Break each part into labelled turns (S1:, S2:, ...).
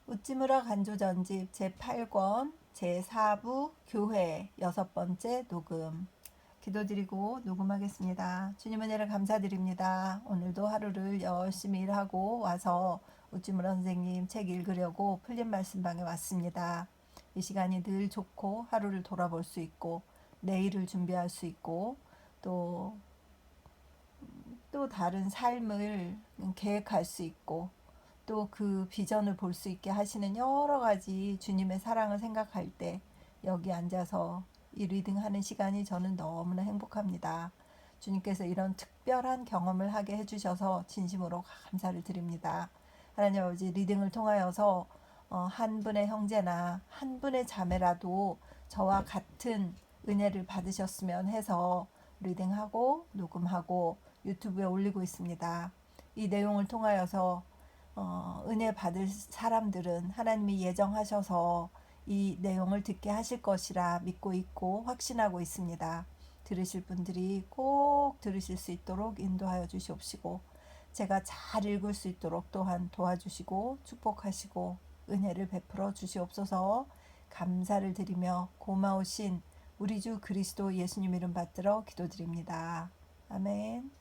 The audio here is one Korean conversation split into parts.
S1: 우찌무라 간조전집 제8권 제4부 교회 6번째 녹음. 기도드리고 녹음하겠습니다. 주님 은혜를 감사드립니다. 오늘도 하루를 열심히 일하고 와서 우찌무라 선생님 책 읽으려고 풀린 말씀방에 왔습니다. 이 시간이 늘 좋고 하루를 돌아볼 수 있고 내일을 준비할 수 있고 또 다른 삶을 계획할 수 있고 또 그 비전을 볼 수 있게 하시는 여러 가지 주님의 사랑을 생각할 때 여기 앉아서 이 리딩하는 시간이 저는 너무나 행복합니다. 주님께서 이런 특별한 경험을 하게 해주셔서 진심으로 감사를 드립니다. 하나님 아버지, 리딩을 통하여서 한 분의 형제나 한 분의 자매라도 저와 같은 은혜를 받으셨으면 해서 리딩하고 녹음하고 유튜브에 올리고 있습니다. 이 내용을 통하여서 은혜 받을 사람들은 하나님이 예정하셔서 이 내용을 듣게 하실 것이라 믿고 있고 확신하고 있습니다. 들으실 분들이 꼭 들으실 수 있도록 인도하여 주시옵시고 제가 잘 읽을 수 있도록 또한 도와주시고 축복하시고 은혜를 베풀어 주시옵소서. 감사를 드리며 고마우신 우리 주 그리스도 예수님 이름 받들어 기도드립니다. 아멘.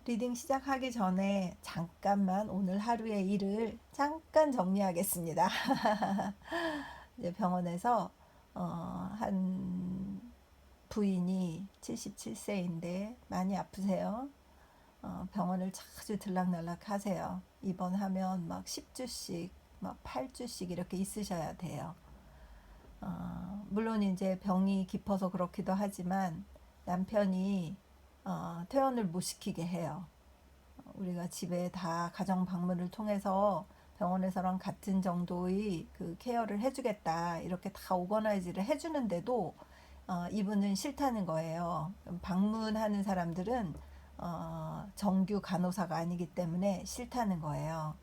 S1: 리딩 시작하기 전에 잠깐만 오늘 하루의 일을 잠깐 정리하겠습니다. 이제 병원에서 한 부인이 77세인데 많이 아프세요. 병원을 자주 들락날락 하세요. 입원하면 막 10주씩 막 8주씩 이렇게 있으셔야 돼요. 물론 이제 병이 깊어서 그렇기도 하지만 남편이 퇴원을 못 시키게 해요. 우리가 집에 다 가정 방문을 통해서 병원에서랑 같은 정도의 그 케어를 해주겠다 이렇게 다 오거나이즈를 해주는데도 이분은 싫다는 거예요. 방문하는 사람들은 정규 간호사가 아니기 때문에 싫다는 거예요.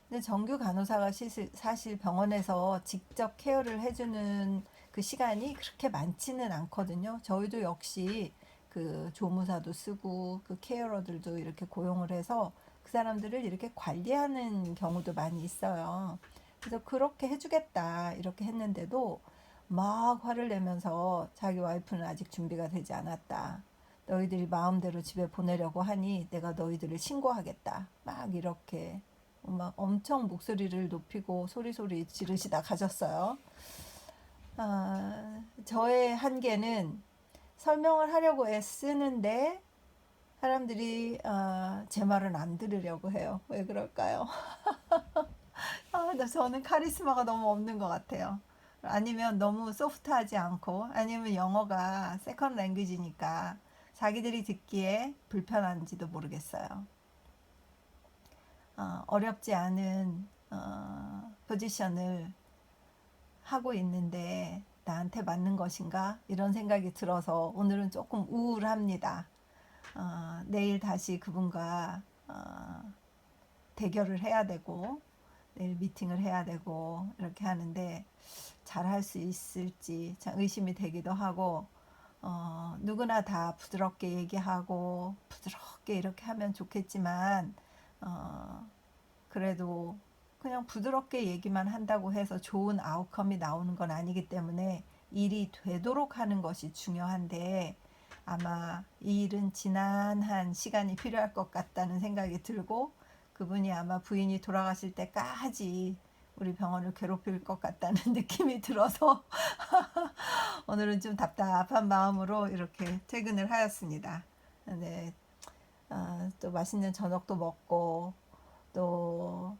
S1: 근데 정규 간호사가 사실 병원에서 직접 케어를 해주는 그 시간이 그렇게 많지는 않거든요. 저희도 역시 그 조무사도 쓰고 그 케어러들도 이렇게 고용을 해서 그 사람들을 이렇게 관리하는 경우도 많이 있어요. 그래서 그렇게 해주겠다 이렇게 했는데도 막 화를 내면서 자기 와이프는 아직 준비가 되지 않았다. 너희들이 마음대로 집에 보내려고 하니 내가 너희들을 신고하겠다. 막 이렇게 막 엄청 목소리를 높이고 소리소리 지르시다 가셨어요. 저의 한계는 설명을 하려고 애쓰는데 사람들이 제 말은 안 들으려고 해요. 왜 그럴까요? 저는 카리스마가 너무 없는 것 같아요. 아니면 너무 소프트하지 않고 아니면 영어가 세컨 랭귀지니까 자기들이 듣기에 불편한지도 모르겠어요. 어렵지 않은 포지션을 하고 있는데 나한테 맞는 것인가? 이런 생각이 들어서 오늘은 조금 우울합니다. 내일 다시 그분과 대결을 해야 되고 내일 미팅을 해야 되고 이렇게 하는데 잘 할 수 있을지 참 의심이 되기도 하고 누구나 다 부드럽게 얘기하고 부드럽게 이렇게 하면 좋겠지만 그래도 그냥 부드럽게 얘기만 한다고 해서 좋은 아웃컴이 나오는 건 아니기 때문에 일이 되도록 하는 것이 중요한데 아마 이 일은 지난한 시간이 필요할 것 같다는 생각이 들고 그분이 아마 부인이 돌아가실 때까지 우리 병원을 괴롭힐 것 같다는 느낌이 들어서 오늘은 좀 답답한 마음으로 이렇게 퇴근을 하였습니다. 네, 또 맛있는 저녁도 먹고 또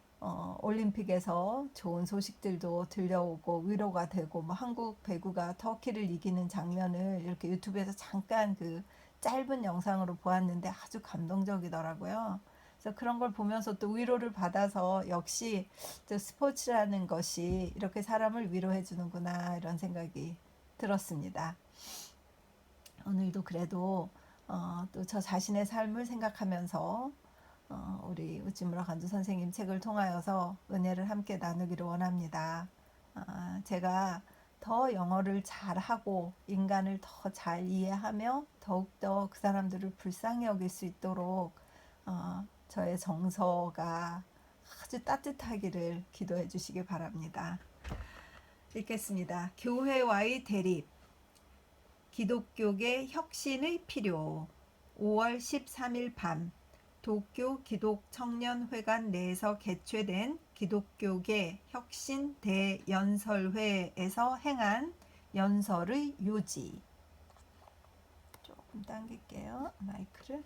S1: 올림픽에서 좋은 소식들도 들려오고 위로가 되고 뭐 한국 배구가 터키를 이기는 장면을 이렇게 유튜브에서 잠깐 그 짧은 영상으로 보았는데 아주 감동적이더라고요. 그래서 그런 걸 보면서 또 위로를 받아서 역시 또 스포츠라는 것이 이렇게 사람을 위로해 주는구나 이런 생각이 들었습니다. 오늘도 그래도 또 저 자신의 삶을 생각하면서 우리 우찌무라 간주 선생님 책을 통하여서 은혜를 함께 나누기를 원합니다. 제가 더 영어를 잘하고 인간을 더 잘 이해하며 더욱더 그 사람들을 불쌍히 여길 수 있도록 저의 정서가 아주 따뜻하기를 기도해 주시기 바랍니다. 읽겠습니다. 교회와의 대립, 기독교계 혁신의 필요. 5월 13일 밤 도쿄 기독청년회관 내에서 개최된 기독교계 혁신 대연설회에서 행한 연설의 요지. 조금 당길게요. 마이크를.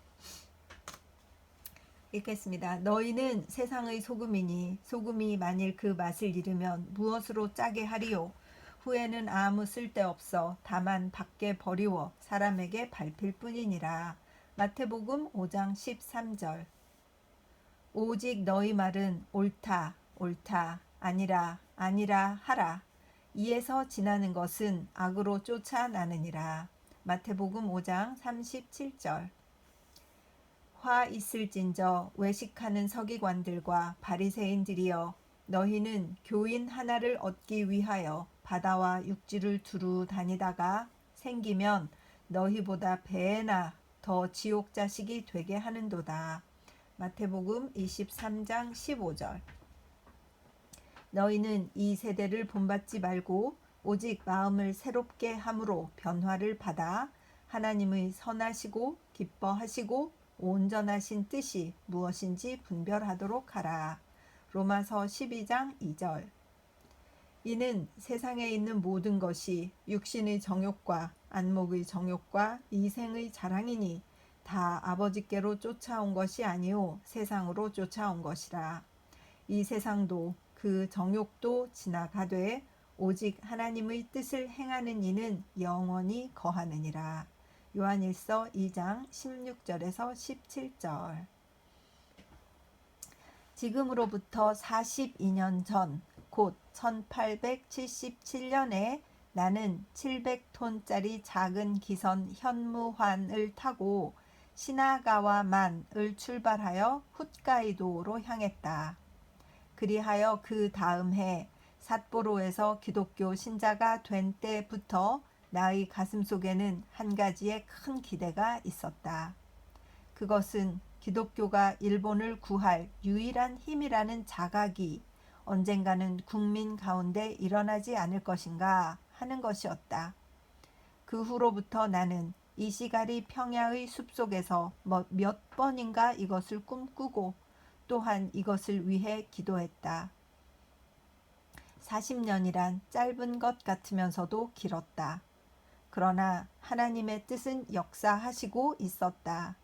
S1: 읽겠습니다. 너희는 세상의 소금이니 소금이 만일 그 맛을 잃으면 무엇으로 짜게 하리요? 후에는 아무 쓸데없어 다만 밖에 버리워 사람에게 밟힐 뿐이니라. 마태복음 5장 13절. 오직 너희 말은 옳다 옳다 아니라 아니라 하라. 이에서 지나는 것은 악으로 쫓아나느니라. 마태복음 5장 37절. 화 있을진저 외식하는 서기관들과 바리새인들이여, 너희는 교인 하나를 얻기 위하여 바다와 육지를 두루 다니다가 생기면 너희보다 배나 더 지옥 자식이 되게 하는도다. 마태복음 23장 15절. 너희는 이 세대를 본받지 말고 오직 마음을 새롭게 함으로 변화를 받아 하나님의 선하시고 기뻐하시고 온전하신 뜻이 무엇인지 분별하도록 하라. 로마서 12장 2절. 이는 세상에 있는 모든 것이 육신의 정욕과 안목의 정욕과 이생의 자랑이니 다 아버지께로 쫓아온 것이 아니요 세상으로 쫓아온 것이라. 이 세상도 그 정욕도 지나가되 오직 하나님의 뜻을 행하는 이는 영원히 거하느니라. 요한일서 2장 16절에서 17절. 지금으로부터 42년 전, 곧 1877년에 나는 700톤짜리 작은 기선 현무환을 타고 시나가와만을 출발하여 홋카이도로 향했다. 그리하여 그 다음 해 삿포로에서 기독교 신자가 된 때부터 나의 가슴속에는 한 가지의 큰 기대가 있었다. 그것은 기독교가 일본을 구할 유일한 힘이라는 자각이 언젠가는 국민 가운데 일어나지 않을 것인가 하는 것이었다. 그 후로부터 나는 이시가리 평야의 숲속에서 몇 번인가 이것을 꿈꾸고 또한 이것을 위해 기도했다. 40년이란 짧은 것 같으면서도 길었다. 그러나 하나님의 뜻은 역사하시고 있었다.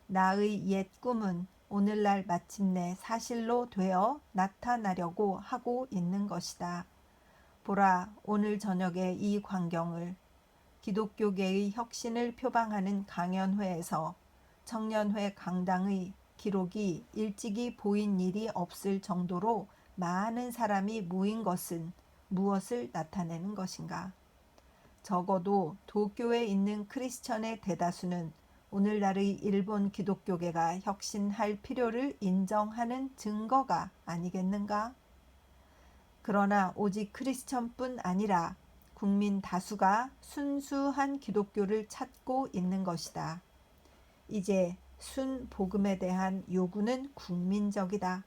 S1: 나의 옛 꿈은 오늘날 마침내 사실로 되어 나타나려고 하고 있는 것이다. 보라, 오늘 저녁에 이 광경을. 기독교계의 혁신을 표방하는 강연회에서 청년회 강당의 기록이 일찍이 보인 일이 없을 정도로 많은 사람이 모인 것은 무엇을 나타내는 것인가? 적어도 도쿄에 있는 크리스천의 대다수는 오늘날의 일본 기독교계가 혁신할 필요를 인정하는 증거가 아니겠는가? 그러나 오직 크리스천뿐 아니라 국민 다수가 순수한 기독교를 찾고 있는 것이다. 이제 순복음에 대한 요구는 국민적이다.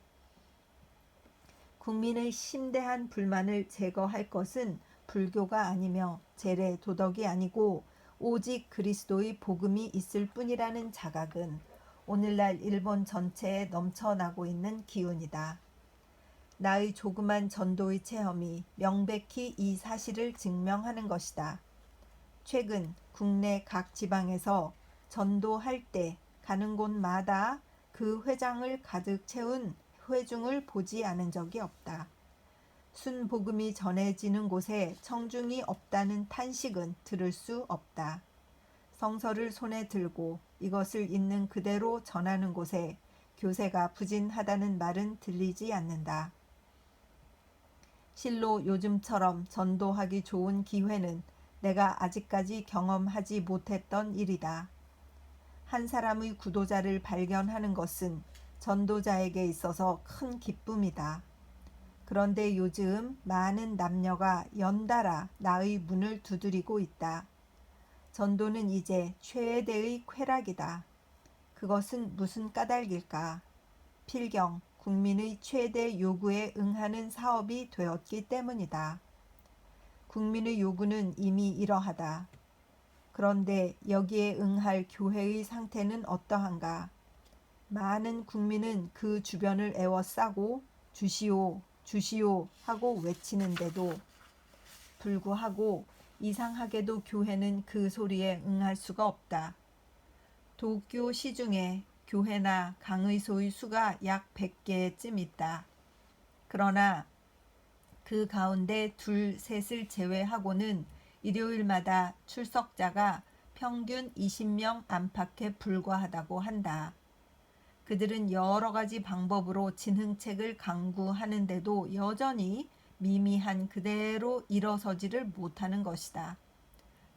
S1: 국민의 심대한 불만을 제거할 것은 불교가 아니며 재래 도덕이 아니고 오직 그리스도의 복음이 있을 뿐이라는 자각은 오늘날 일본 전체에 넘쳐나고 있는 기운이다. 나의 조그만 전도의 체험이 명백히 이 사실을 증명하는 것이다. 최근 국내 각 지방에서 전도할 때 가는 곳마다 그 회장을 가득 채운 회중을 보지 않은 적이 없다. 순복음이 전해지는 곳에 청중이 없다는 탄식은 들을 수 없다. 성서를 손에 들고 이것을 있는 그대로 전하는 곳에 교세가 부진하다는 말은 들리지 않는다. 실로 요즘처럼 전도하기 좋은 기회는 내가 아직까지 경험하지 못했던 일이다. 한 사람의 구도자를 발견하는 것은 전도자에게 있어서 큰 기쁨이다. 그런데 요즘 많은 남녀가 연달아 나의 문을 두드리고 있다. 전도는 이제 최대의 쾌락이다. 그것은 무슨 까닭일까? 필경, 국민의 최대 요구에 응하는 사업이 되었기 때문이다. 국민의 요구는 이미 이러하다. 그런데 여기에 응할 교회의 상태는 어떠한가? 많은 국민은 그 주변을 에워싸고 주시오, 주시오 하고 외치는데도 불구하고 이상하게도 교회는 그 소리에 응할 수가 없다. 도쿄 시중에 교회나 강의소의 수가 약 100개쯤 있다. 그러나 그 가운데 둘, 셋을 제외하고는 일요일마다 출석자가 평균 20명 안팎에 불과하다고 한다. 그들은 여러 가지 방법으로 진흥책을 강구하는데도 여전히 미미한 그대로 일어서지를 못하는 것이다.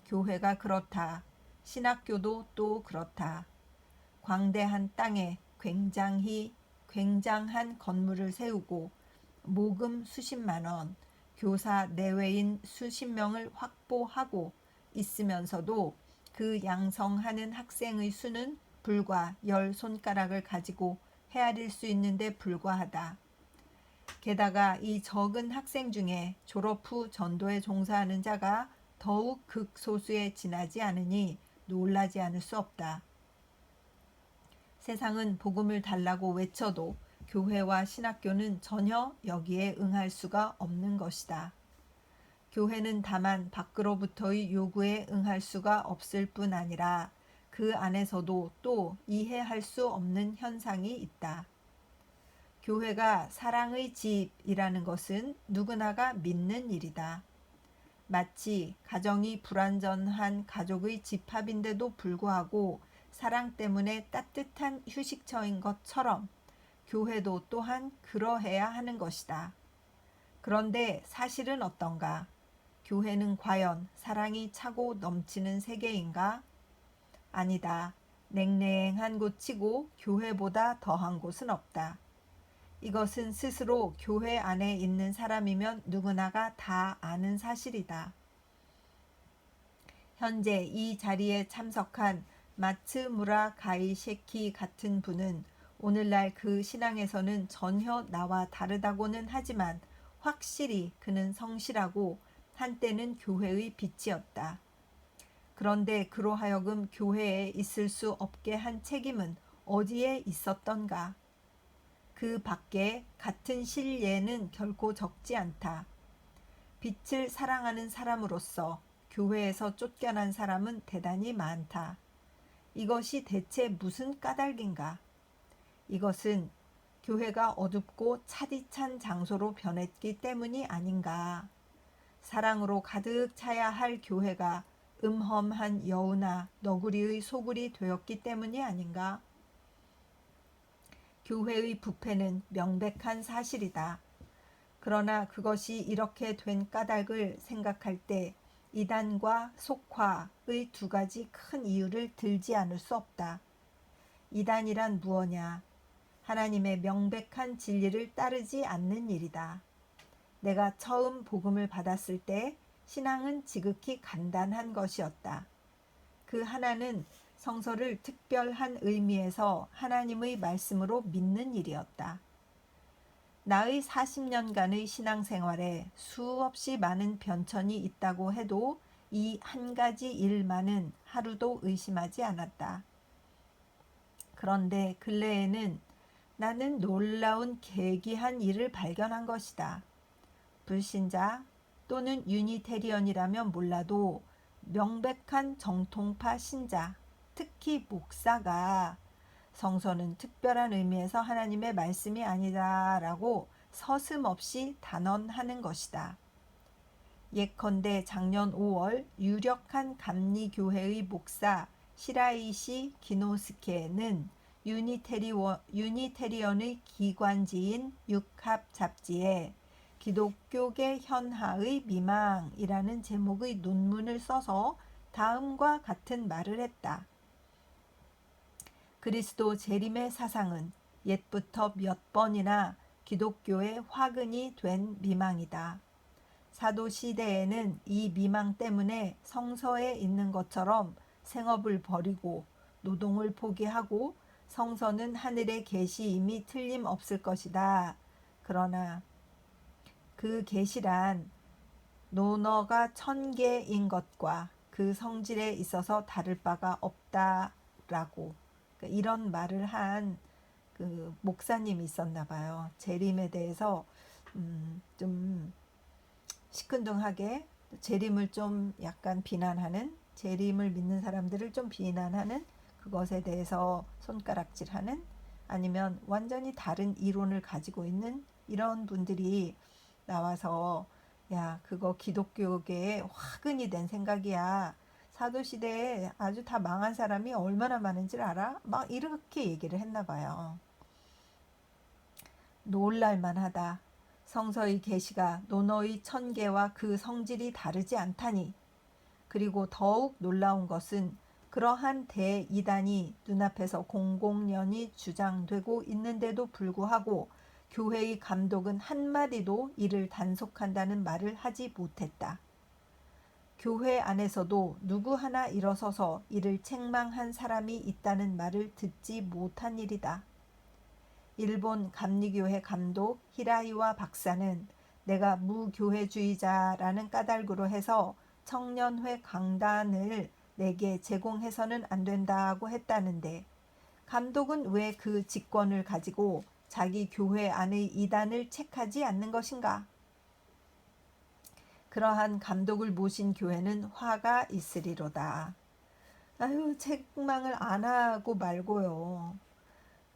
S1: 교회가 그렇다. 신학교도 또 그렇다. 광대한 땅에 굉장한 건물을 세우고 모금 수십만 원, 교사 내외인 수십 명을 확보하고 있으면서도 그 양성하는 학생의 수는 불과 10손가락을 가지고 헤아릴 수 있는데 불과하다. 게다가 이 적은 학생 중에 졸업 후 전도에 종사하는 자가 더욱 극소수에 지나지 않으니 놀라지 않을 수 없다. 세상은 복음을 달라고 외쳐도 교회와 신학교는 전혀 여기에 응할 수가 없는 것이다. 교회는 다만 밖으로부터의 요구에 응할 수가 없을 뿐 아니라 그 안에서도 또 이해할 수 없는 현상이 있다. 교회가 사랑의 집이라는 것은 누구나가 믿는 일이다. 마치 가정이 불완전한 가족의 집합인데도 불구하고 사랑 때문에 따뜻한 휴식처인 것처럼 교회도 또한 그러해야 하는 것이다. 그런데 사실은 어떤가? 교회는 과연 사랑이 차고 넘치는 세계인가? 아니다. 냉랭한 곳이고 교회보다 더한 곳은 없다. 이것은 스스로 교회 안에 있는 사람이면 누구나가 다 아는 사실이다. 현재 이 자리에 참석한 마츠무라 가이셰키 같은 분은 오늘날 그 신앙에서는 전혀 나와 다르다고는 하지만 확실히 그는 성실하고 한때는 교회의 빛이었다. 그런데 그로 하여금 교회에 있을 수 없게 한 책임은 어디에 있었던가? 그 밖에 같은 실예는 결코 적지 않다. 빛을 사랑하는 사람으로서 교회에서 쫓겨난 사람은 대단히 많다. 이것이 대체 무슨 까닭인가? 이것은 교회가 어둡고 차디찬 장소로 변했기 때문이 아닌가? 사랑으로 가득 차야 할 교회가 음험한 여우나 너구리의 소굴이 되었기 때문이 아닌가? 교회의 부패는 명백한 사실이다. 그러나 그것이 이렇게 된 까닭을 생각할 때 이단과 속화의 두 가지 큰 이유를 들지 않을 수 없다. 이단이란 무엇냐? 하나님의 명백한 진리를 따르지 않는 일이다. 내가 처음 복음을 받았을 때 신앙은 지극히 간단한 것이었다. 그 하나는 성서를 특별한 의미에서 하나님의 말씀으로 믿는 일이었다. 나의 40년간의 신앙생활에 수없이 많은 변천이 있다고 해도 이 한 가지 일만은 하루도 의심하지 않았다. 그런데 근래에는 나는 놀라운 계기한 일을 발견한 것이다. 불신자 또는 유니테리언이라면 몰라도 명백한 정통파 신자, 특히 목사가 성서는 특별한 의미에서 하나님의 말씀이 아니다라고 서슴없이 단언하는 것이다. 예컨대 작년 5월 유력한 감리교회의 목사 시라이시 기노스케는 유니테리언의 기관지인 육합 잡지에 기독교계 현하의 미망이라는 제목의 논문을 써서 다음과 같은 말을 했다. 그리스도 재림의 사상은 옛부터 몇 번이나 기독교의 화근이 된 미망이다. 사도 시대에는 이 미망 때문에 성서에 있는 것처럼 생업을 버리고 노동을 포기하고 성서는 하늘의 계시임이 틀림없을 것이다. 그러나 그 계시란 논어가 1000개인 것과 그 성질에 있어서 다를 바가 없다라고 이런 말을 한 그 목사님이 있었나 봐요. 재림에 대해서 좀 시큰둥하게 재림을 좀 약간 비난하는, 재림을 믿는 사람들을 좀 비난하는, 그것에 대해서 손가락질하는, 아니면 완전히 다른 이론을 가지고 있는 이런 분들이 나와서 야, 그거 기독교계에 화근이 된 생각이야. 사도시대에 아주 다 망한 사람이 얼마나 많은지 알아? 막 이렇게 얘기를 했나 봐요. 놀랄만하다. 성서의 계시가 논어의 1000개와 그 성질이 다르지 않다니. 그리고 더욱 놀라운 것은 그러한 대이단이 눈앞에서 공공연히 주장되고 있는데도 불구하고 교회의 감독은 한마디도 이를 단속한다는 말을 하지 못했다. 교회 안에서도 누구 하나 일어서서 이를 책망한 사람이 있다는 말을 듣지 못한 일이다. 일본 감리교회 감독 히라이와 박사는 내가 무교회주의자라는 까닭으로 해서 청년회 강단을 내게 제공해서는 안 된다고 했다는데 감독은 왜 그 직권을 가지고 자기 교회 안의 이단을 책하지 않는 것인가? 그러한 감독을 모신 교회는 화가 있으리로다. 아유, 책망을 안 하고 말고요.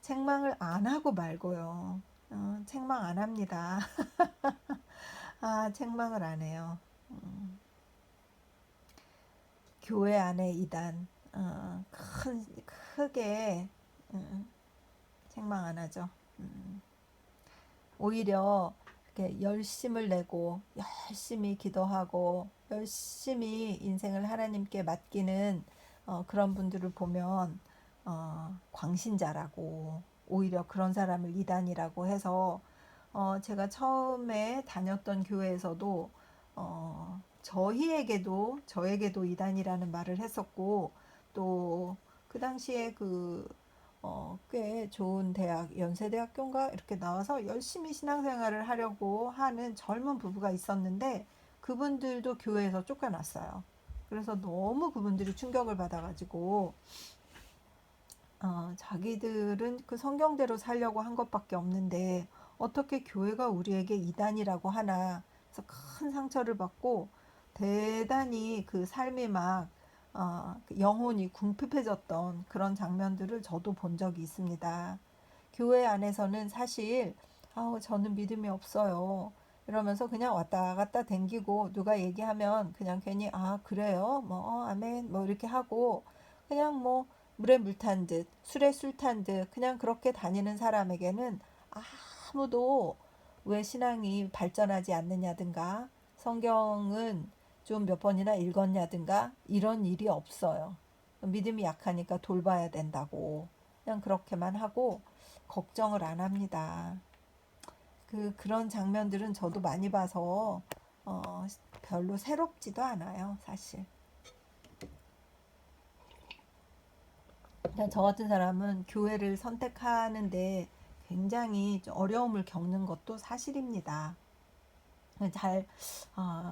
S1: 책망을 안 하고 말고요. 책망 안 합니다. 아, 책망을 안 해요. 교회 안에 이단, 크게 책망 안 하죠. 오히려 이렇게 열심을 내고 열심히 기도하고 열심히 인생을 하나님께 맡기는 그런 분들을 보면 광신자라고, 오히려 그런 사람을 이단이라고 해서 제가 처음에 다녔던 교회에서도 저에게도 이단이라는 말을 했었고, 또 그 당시에 꽤 좋은 대학, 연세대학교인가 이렇게 나와서 열심히 신앙생활을 하려고 하는 젊은 부부가 있었는데 그분들도 교회에서 쫓겨났어요. 그래서 너무 그분들이 충격을 받아가지고 자기들은 그 성경대로 살려고 한 것밖에 없는데 어떻게 교회가 우리에게 이단이라고 하나. 그래서 큰 상처를 받고 대단히 그 삶이 막 영혼이 궁핍해졌던 그런 장면들을 저도 본 적이 있습니다. 교회 안에서는 사실 저는 믿음이 없어요. 이러면서 그냥 왔다 갔다 댕기고 누가 얘기하면 그냥 괜히 그래요? 뭐 아멘 뭐 이렇게 하고 그냥 뭐 물에 물 탄 듯 술에 술 탄 듯 그냥 그렇게 다니는 사람에게는 아무도 왜 신앙이 발전하지 않느냐든가 성경은 좀 몇 번이나 읽었냐든가 이런 일이 없어요. 믿음이 약하니까 돌봐야 된다고 그냥 그렇게만 하고 걱정을 안 합니다. 그런 장면들은 저도 많이 봐서 별로 새롭지도 않아요, 사실. 저 같은 사람은 교회를 선택하는데 굉장히 좀 어려움을 겪는 것도 사실입니다. 잘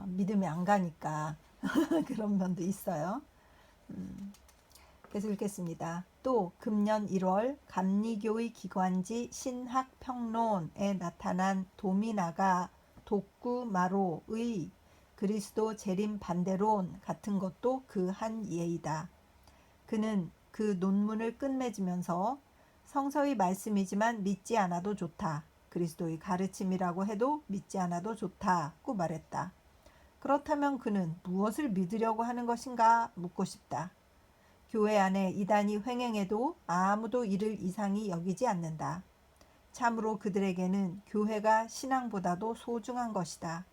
S1: 믿음이 안 가니까 그런 면도 있어요. 계속 읽겠습니다. 또 금년 1월 감리교의 기관지 신학평론에 나타난 도미나가 도쿠마로의 그리스도 재림 반대론 같은 것도 그 한 예이다. 그는 그 논문을 끝맺으면서 성서의 말씀이지만 믿지 않아도 좋다. 그리스도의 가르침이라고 해도 믿지 않아도 좋다고 말했다. 그렇다면 그는 무엇을 믿으려고 하는 것인가 묻고 싶다. 교회 안에 이단이 횡행해도 아무도 이를 이상히 여기지 않는다. 참으로 그들에게는 교회가 신앙보다도 소중한 것이다.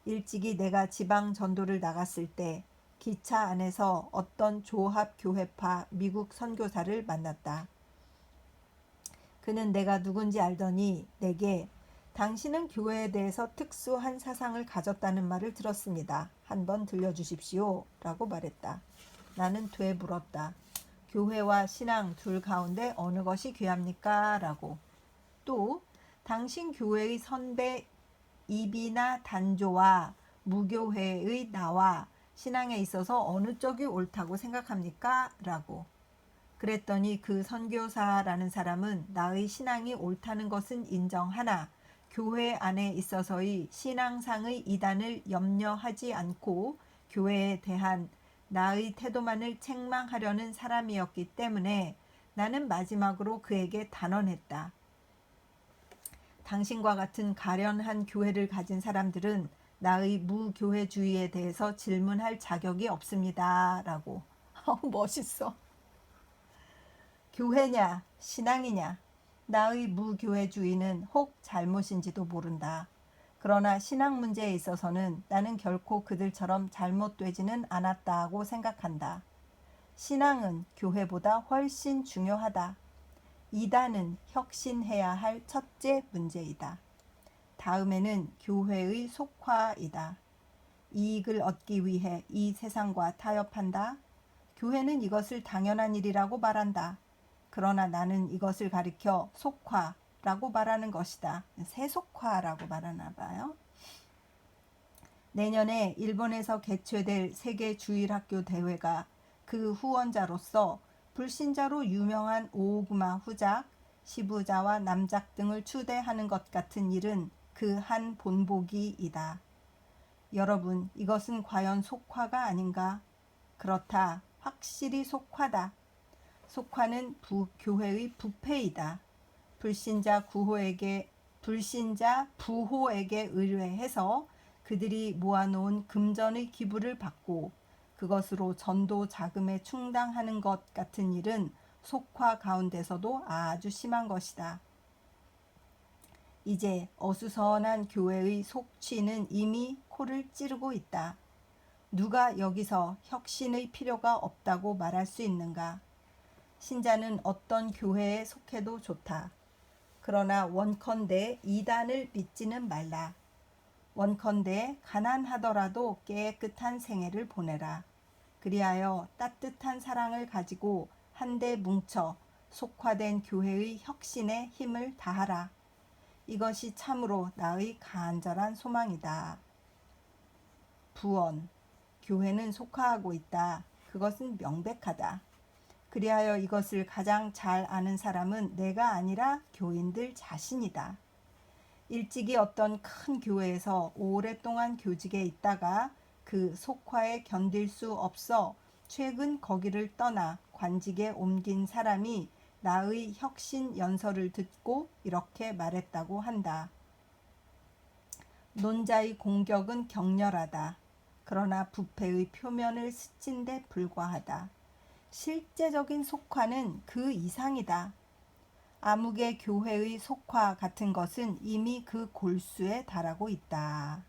S1: 일찍이 내가 지방 전도를 나갔을 때 기차 안에서 어떤 조합교회파 미국 선교사를 만났다. 그는 내가 누군지 알더니 내게 당신은 교회에 대해서 특수한 사상을 가졌다는 말을 들었습니다. 한번 들려주십시오. 라고 말했다. 나는 되물었다. 교회와 신앙 둘 가운데 어느 것이 귀합니까? 라고. 또 당신 교회의 선배 이비나 단조와 무교회의 나와 신앙에 있어서 어느 쪽이 옳다고 생각합니까? 라고. 그랬더니 그 선교사라는 사람은 나의 신앙이 옳다는 것은 인정하나 교회 안에 있어서의 신앙상의 이단을 염려하지 않고 교회에 대한 나의 태도만을 책망하려는 사람이었기 때문에 나는 마지막으로 그에게 단언했다. 당신과 같은 가련한 교회를 가진 사람들은 나의 무교회주의에 대해서 질문할 자격이 없습니다. 라고. 멋있어. 교회냐 신앙이냐 나의 무교회주의는 혹 잘못인지도 모른다. 그러나 신앙 문제에 있어서는 나는 결코 그들처럼 잘못되지는 않았다고 생각한다. 신앙은 교회보다 훨씬 중요하다. 이단은 혁신해야 할 첫째 문제이다. 다음에는 교회의 속화이다. 이익을 얻기 위해 이 세상과 타협한다. 교회는 이것을 당연한 일이라고 말한다. 그러나 나는 이것을 가리켜 속화라고 말하는 것이다. 세속화라고 말하나 봐요. 내년에 일본에서 개최될 세계주일학교 대회가 그 후원자로서 불신자로 유명한 오오구마 후작, 시부자와 남작 등을 추대하는 것 같은 일은 그 한 본보기이다. 여러분, 이것은 과연 속화가 아닌가? 그렇다. 확실히 속화다. 속화는 교회의 부패이다. 불신자 부호에게 의뢰해서 그들이 모아놓은 금전의 기부를 받고 그것으로 전도 자금에 충당하는 것 같은 일은 속화 가운데서도 아주 심한 것이다. 이제 어수선한 교회의 속취는 이미 코를 찌르고 있다. 누가 여기서 혁신의 필요가 없다고 말할 수 있는가? 신자는 어떤 교회에 속해도 좋다. 그러나 원컨대 이단을 믿지는 말라. 원컨대 가난하더라도 깨끗한 생애를 보내라. 그리하여 따뜻한 사랑을 가지고 한데 뭉쳐 속화된 교회의 혁신에 힘을 다하라. 이것이 참으로 나의 간절한 소망이다. 부언. 교회는 속화하고 있다. 그것은 명백하다. 그리하여 이것을 가장 잘 아는 사람은 내가 아니라 교인들 자신이다. 일찍이 어떤 큰 교회에서 오랫동안 교직에 있다가 그 속화에 견딜 수 없어 최근 거기를 떠나 관직에 옮긴 사람이 나의 혁신 연설을 듣고 이렇게 말했다고 한다. 논자의 공격은 격렬하다. 그러나 부패의 표면을 스친 데 불과하다. 실제적인 속화는 그 이상이다. 암흑의 교회의 속화 같은 것은 이미 그 골수에 달하고 있다.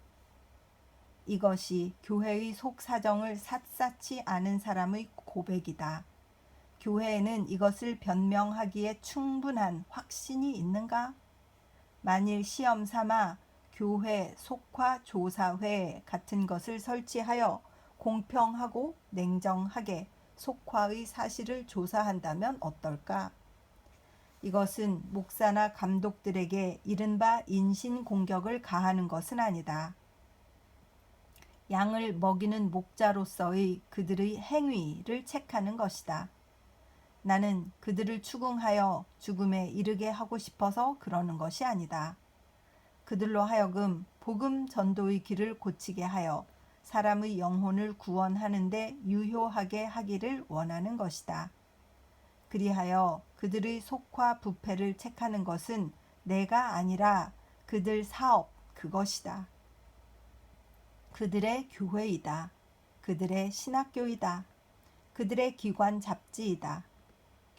S1: 이것이 교회의 속사정을 샅샅이 아는 사람의 고백이다. 교회에는 이것을 변명하기에 충분한 확신이 있는가? 만일 시험 삼아 교회 속화 조사회 같은 것을 설치하여 공평하고 냉정하게 속화의 사실을 조사한다면 어떨까? 이것은 목사나 감독들에게 이른바 인신공격을 가하는 것은 아니다. 양을 먹이는 목자로서의 그들의 행위를 책하는 것이다. 나는 그들을 추궁하여 죽음에 이르게 하고 싶어서 그러는 것이 아니다. 그들로 하여금 복음 전도의 길을 고치게 하여 사람의 영혼을 구원하는 데 유효하게 하기를 원하는 것이다. 그리하여 그들의 속화 부패를 책하는 것은 내가 아니라 그들 사업 그것이다. 그들의 교회이다. 그들의 신학교이다. 그들의 기관 잡지이다.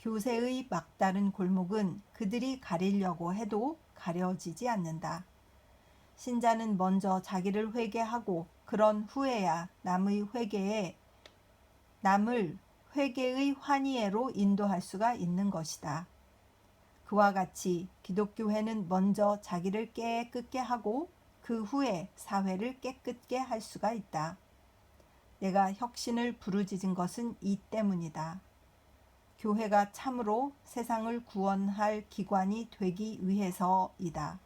S1: 교세의 막다른 골목은 그들이 가리려고 해도 가려지지 않는다. 신자는 먼저 자기를 회개하고 그런 후에야 남을 회개의 환희회로 인도할 수가 있는 것이다. 그와 같이 기독교회는 먼저 자기를 깨끗게 하고 그 후에 사회를 깨끗게 할 수가 있다. 내가 혁신을 부르짖은 것은 이 때문이다. 교회가 참으로 세상을 구원할 기관이 되기 위해서이다.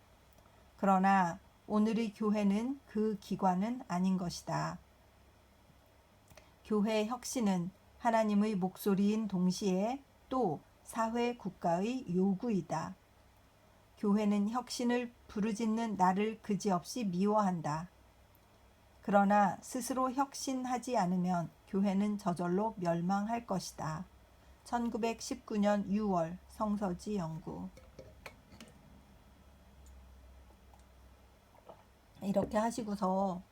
S1: 그러나 오늘의 교회는 그 기관은 아닌 것이다. 교회의 혁신은 하나님의 목소리인 동시에 또 사회 국가의 요구이다. 교회는 혁신을 부르짖는 나를 그지없이 미워한다. 그러나 스스로 혁신하지 않으면 교회는 저절로 멸망할 것이다. 1919년 6월 성서지 연구. 이렇게 하시고서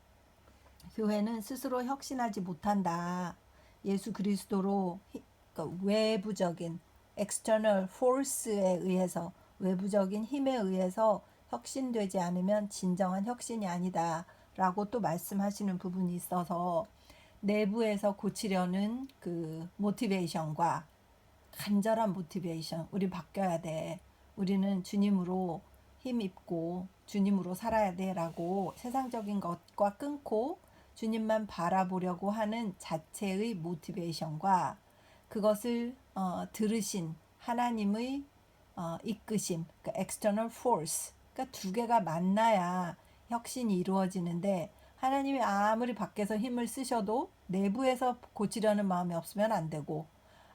S1: 교회는 스스로 혁신하지 못한다. 예수 그리스도로 그러니까 외부적인 external force에 의해서, 외부적인 힘에 의해서 혁신되지 않으면 진정한 혁신이 아니다 라고 또 말씀하시는 부분이 있어서, 내부에서 고치려는 그 모티베이션과 간절한 모티베이션, 우리 바뀌어야 돼, 우리는 주님으로 힘입고 주님으로 살아야 돼 라고 세상적인 것과 끊고 주님만 바라보려고 하는 자체의 모티베이션과 그것을 들으신 하나님의 이끄심, 그러니까 external force, 그러니까 두 개가 만나야 혁신이 이루어지는데, 하나님이 아무리 밖에서 힘을 쓰셔도 내부에서 고치려는 마음이 없으면 안 되고,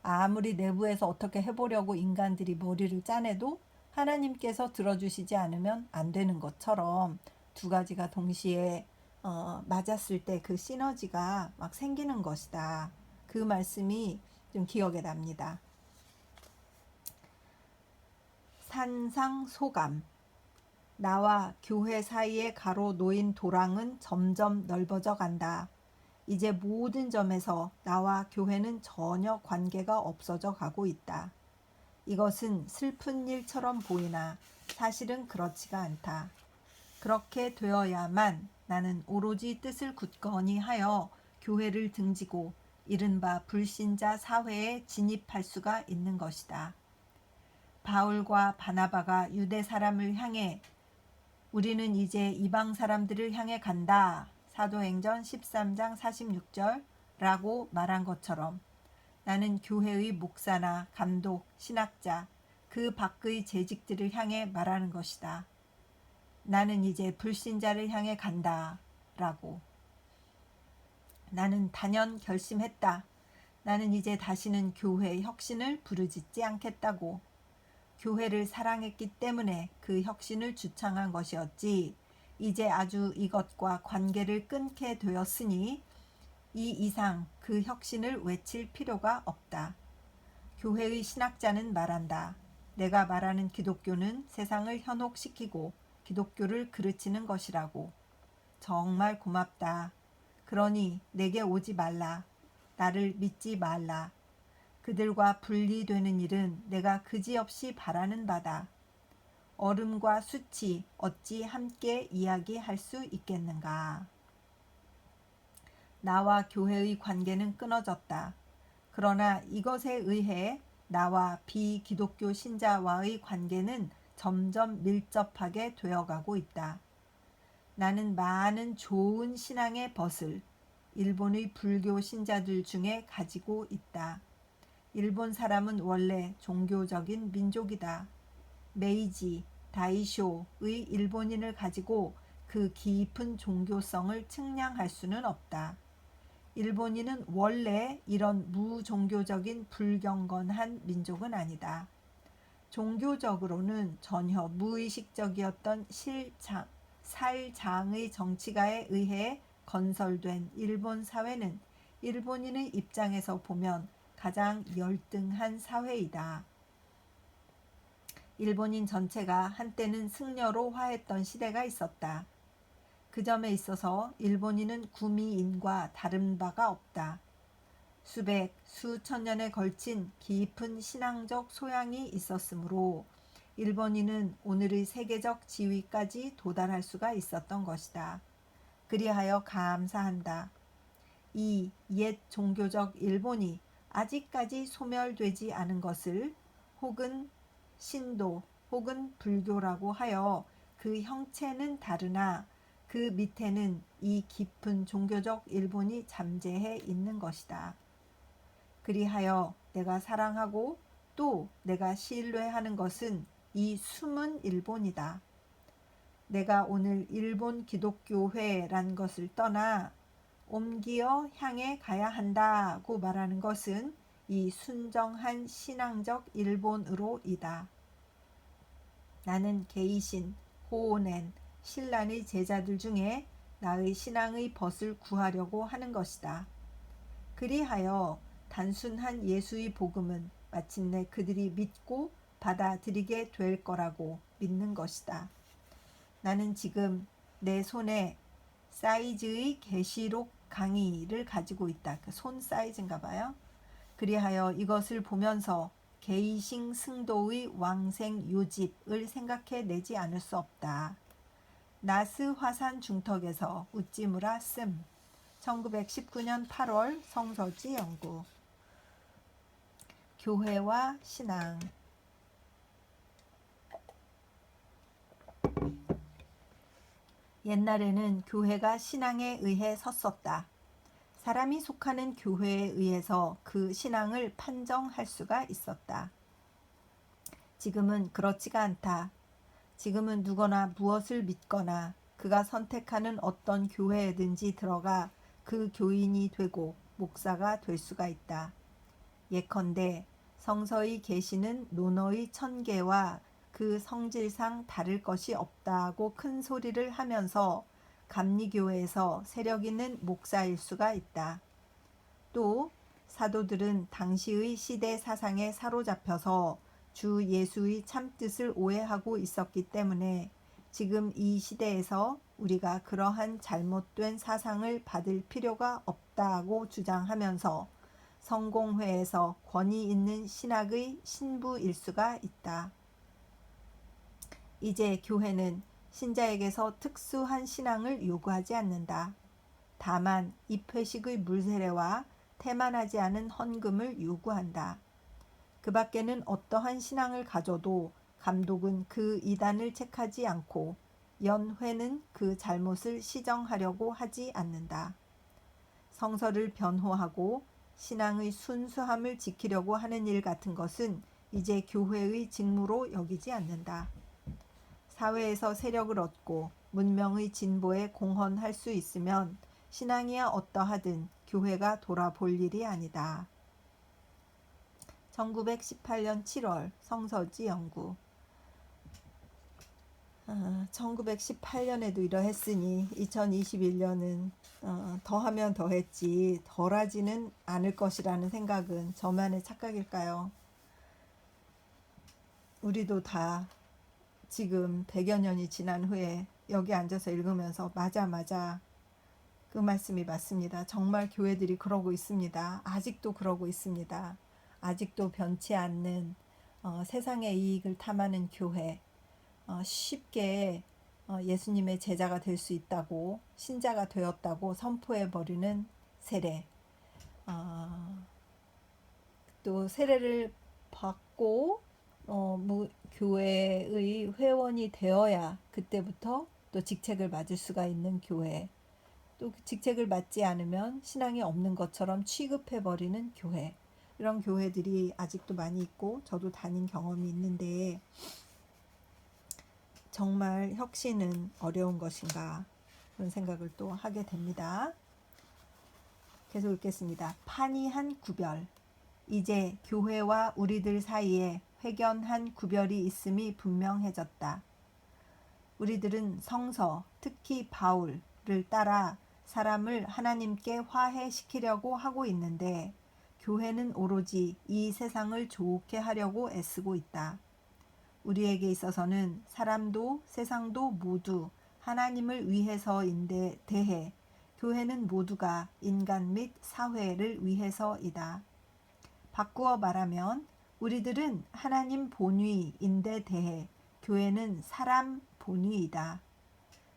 S1: 아무리 내부에서 어떻게 해보려고 인간들이 머리를 짜내도 하나님께서 들어주시지 않으면 안 되는 것처럼 두 가지가 동시에 맞았을 때 그 시너지가 막 생기는 것이다. 그 말씀이 좀 기억에 납니다. 산상소감. 나와 교회 사이에 가로 놓인 도랑은 점점 넓어져 간다. 이제 모든 점에서 나와 교회는 전혀 관계가 없어져 가고 있다. 이것은 슬픈 일처럼 보이나 사실은 그렇지가 않다. 그렇게 되어야만 나는 오로지 뜻을 굳건히 하여 교회를 등지고 이른바 불신자 사회에 진입할 수가 있는 것이다. 바울과 바나바가 유대 사람을 향해 우리는 이제 이방 사람들을 향해 간다. 사도행전 13장 46절 라고 말한 것처럼 나는 교회의 목사나 감독, 신학자, 그 밖의 재직들을 향해 말하는 것이다. 나는 이제 불신자를 향해 간다. 라고. 나는 단연 결심했다. 나는 이제 다시는 교회의 혁신을 부르짖지 않겠다고. 교회를 사랑했기 때문에 그 혁신을 주창한 것이었지. 이제 아주 이것과 관계를 끊게 되었으니 이 이상 그 혁신을 외칠 필요가 없다. 교회의 신학자는 말한다. 내가 말하는 기독교는 세상을 현혹시키고 기독교를 그르치는 것이라고. 정말 고맙다. 그러니 내게 오지 말라. 나를 믿지 말라. 그들과 분리되는 일은 내가 그지없이 바라는 바다. 얼음과 숯이 어찌 함께 이야기할 수 있겠는가. 나와 교회의 관계는 끊어졌다. 그러나 이것에 의해 나와 비기독교 신자와의 관계는 점점 밀접하게 되어가고 있다. 나는 많은 좋은 신앙의 벗을 일본의 불교 신자들 중에 가지고 있다. 일본 사람은 원래 종교적인 민족이다. 메이지, 다이쇼의 일본인을 가지고 그 깊은 종교성을 측량할 수는 없다. 일본인은 원래 이런 무종교적인 불경건한 민족은 아니다. 종교적으로는 전혀 무의식적이었던 살장의 정치가에 의해 건설된 일본 사회는 일본인의 입장에서 보면 가장 열등한 사회이다. 일본인 전체가 한때는 승려로 화했던 시대가 있었다. 그 점에 있어서 일본인은 구미인과 다른 바가 없다. 수백, 수천 년에 걸친 깊은 신앙적 소양이 있었으므로 일본인은 오늘의 세계적 지위까지 도달할 수가 있었던 것이다. 그리하여 감사한다. 이 옛 종교적 일본이 아직까지 소멸되지 않은 것을 혹은 신도 혹은 불교라고 하여 그 형체는 다르나 그 밑에는 이 깊은 종교적 일본이 잠재해 있는 것이다. 그리하여 내가 사랑하고 또 내가 신뢰하는 것은 이 숨은 일본이다. 내가 오늘 일본 기독교회란 것을 떠나 옮기어 향해 가야 한다고 말하는 것은 이 순정한 신앙적 일본으로이다. 나는 게이신, 호오넨, 신란의 제자들 중에 나의 신앙의 벗을 구하려고 하는 것이다. 그리하여 단순한 예수의 복음은 마침내 그들이 믿고 받아들이게 될 거라고 믿는 것이다. 나는 지금 내 손에 사이즈의 계시록 강의를 가지고 있다. 그 손 사이즈인가 봐요. 그리하여 이것을 보면서 게이싱 승도의 왕생 요집을 생각해 내지 않을 수 없다. 나스 화산 중턱에서 우찌무라 씀 1919년 8월 성서지 연구. 교회와 신앙. 옛날에는 교회가 신앙에 의해 섰었다. 사람이 속하는 교회에 의해서 그 신앙을 판정할 수가 있었다. 지금은 그렇지가 않다. 지금은 누구나 무엇을 믿거나 그가 선택하는 어떤 교회에든지 들어가 그 교인이 되고 목사가 될 수가 있다. 예컨대 성서의 계시는 논어의 1000개와 그 성질상 다를 것이 없다고 큰 소리를 하면서 감리교회에서 세력 있는 목사일 수가 있다. 또 사도들은 당시의 시대 사상에 사로잡혀서 주 예수의 참뜻을 오해하고 있었기 때문에 지금 이 시대에서 우리가 그러한 잘못된 사상을 받을 필요가 없다고 주장하면서 성공회에서 권위 있는 신학의 신부일 수가 있다. 이제 교회는 신자에게서 특수한 신앙을 요구하지 않는다. 다만 입회식의 물세례와 태만하지 않은 헌금을 요구한다. 그 밖에는 어떠한 신앙을 가져도 감독은 그 이단을 책하지 않고 연회는 그 잘못을 시정하려고 하지 않는다. 성서를 변호하고 신앙의 순수함을 지키려고 하는 일 같은 것은 이제 교회의 직무로 여기지 않는다. 사회에서 세력을 얻고 문명의 진보에 공헌할 수 있으면 신앙이야 어떠하든 교회가 돌아볼 일이 아니다. 1918년 7월 성서지 연구. 1918년에도 이러했으니 2021년은 더하면 더했지 덜하지는 않을 것이라는 생각은 저만의 착각일까요? 우리도 다 지금 100여 년이 지난 후에 여기 앉아서 읽으면서 맞아 그 말씀이 맞습니다. 정말 교회들이 그러고 있습니다. 아직도 그러고 있습니다. 아직도 변치 않는 세상의 이익을 탐하는 교회, 쉽게 예수님의 제자가 될 수 있다고 신자가 되었다고 선포해버리는 세례, 또 세례를 받고 교회의 회원이 되어야 그때부터 또 직책을 맡을 수가 있는 교회, 또 직책을 맡지 않으면 신앙이 없는 것처럼 취급해버리는 교회, 이런 교회들이 아직도 많이 있고 저도 다닌 경험이 있는데 정말 혁신은 어려운 것인가 그런 생각을 또 하게 됩니다. 계속 읽겠습니다. 판이한 구별. 이제 교회와 우리들 사이에 회견한 구별이 있음이 분명해졌다. 우리들은 성서, 특히 바울을 따라 사람을 하나님께 화해시키려고 하고 있는데 교회는 오로지 이 세상을 좋게 하려고 애쓰고 있다. 우리에게 있어서는 사람도 세상도 모두 하나님을 위해서인데 대해 교회는 모두가 인간 및 사회를 위해서이다. 바꾸어 말하면 우리들은 하나님 본위인데 대해 교회는 사람 본위이다.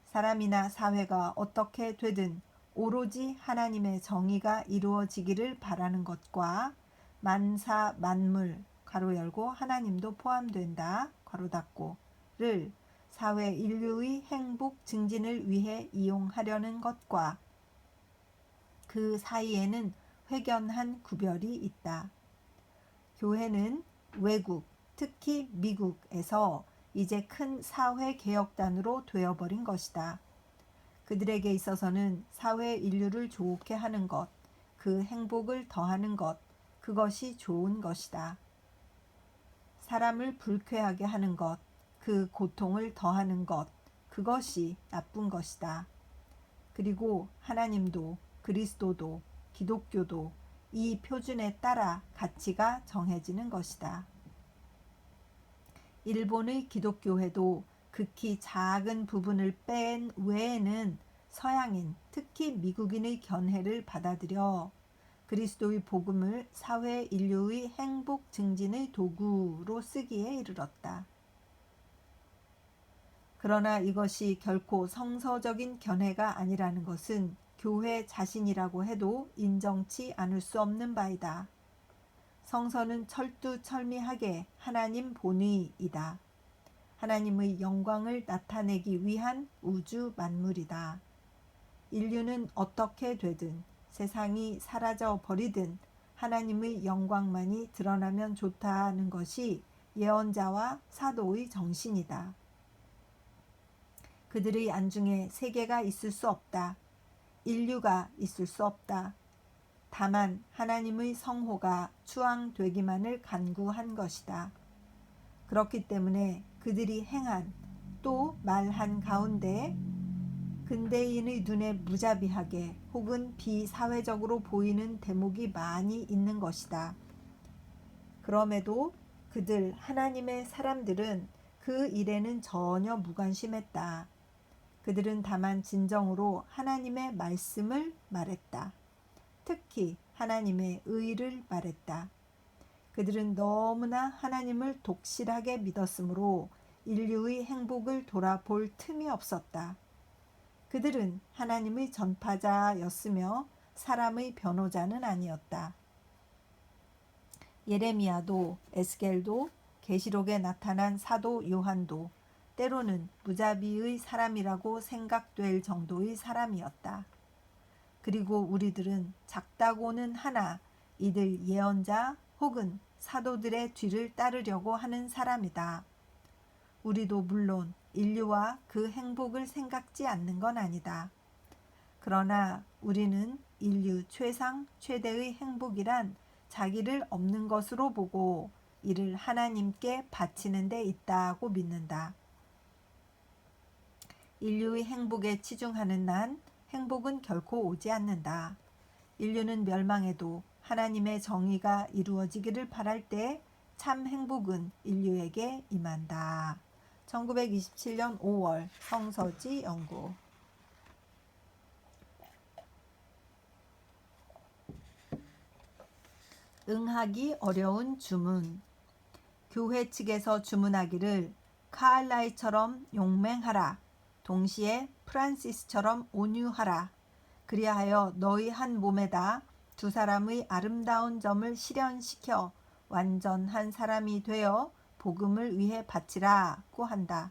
S1: 사람이나 사회가 어떻게 되든 오로지 하나님의 정의가 이루어지기를 바라는 것과 만사 만물 가로 열고 하나님도 포함된다 가로 닫고를 사회 인류의 행복 증진을 위해 이용하려는 것과 그 사이에는 확연한 구별이 있다. 교회는 외국, 특히 미국에서 이제 큰 사회개혁단으로 되어버린 것이다. 그들에게 있어서는 사회 인류를 좋게 하는 것, 그 행복을 더하는 것, 그것이 좋은 것이다. 사람을 불쾌하게 하는 것, 그 고통을 더하는 것, 그것이 나쁜 것이다. 그리고 하나님도 그리스도도 기독교도 이 표준에 따라 가치가 정해지는 것이다. 일본의 기독교회도 극히 작은 부분을 뺀 외에는 서양인, 특히 미국인의 견해를 받아들여 그리스도의 복음을 사회 인류의 행복 증진의 도구로 쓰기에 이르렀다. 그러나 이것이 결코 성서적인 견해가 아니라는 것은 교회 자신이라고 해도 인정치 않을 수 없는 바이다. 성서는 철두철미하게 하나님 본의이다. 하나님의 영광을 나타내기 위한 우주 만물이다. 인류는 어떻게 되든 세상이 사라져 버리든 하나님의 영광만이 드러나면 좋다는 것이 예언자와 사도의 정신이다. 그들의 안중에 세계가 있을 수 없다. 인류가 있을 수 없다. 다만 하나님의 성호가 추앙되기만을 간구한 것이다. 그렇기 때문에 그들이 행한 또 말한 가운데 근대인의 눈에 무자비하게 혹은 비사회적으로 보이는 대목이 많이 있는 것이다. 그럼에도 그들 하나님의 사람들은 그 일에는 전혀 무관심했다. 그들은 다만 진정으로 하나님의 말씀을 말했다. 특히 하나님의 의를 말했다. 그들은 너무나 하나님을 독실하게 믿었으므로 인류의 행복을 돌아볼 틈이 없었다. 그들은 하나님의 전파자였으며 사람의 변호자는 아니었다. 예레미야도 에스겔도 계시록에 나타난 사도 요한도 때로는 무자비의 사람이라고 생각될 정도의 사람이었다. 그리고 우리들은 작다고는 하나 이들 예언자 혹은 사도들의 뒤를 따르려고 하는 사람이다. 우리도 물론 인류와 그 행복을 생각지 않는 건 아니다. 그러나 우리는 인류 최상 최대의 행복이란 자기를 없는 것으로 보고 이를 하나님께 바치는 데 있다고 믿는다. 인류의 행복에 치중하는 난 행복은 결코 오지 않는다. 인류는 멸망해도 하나님의 정의가 이루어지기를 바랄 때 참 행복은 인류에게 임한다. 1927년 5월 성서지 연구. 응하기 어려운 주문. 교회 측에서 주문하기를 카알라이처럼 용맹하라. 동시에 프란시스처럼 온유하라. 그리하여 너희 한 몸에다 두 사람의 아름다운 점을 실현시켜 완전한 사람이 되어 복음을 위해 바치라고 한다.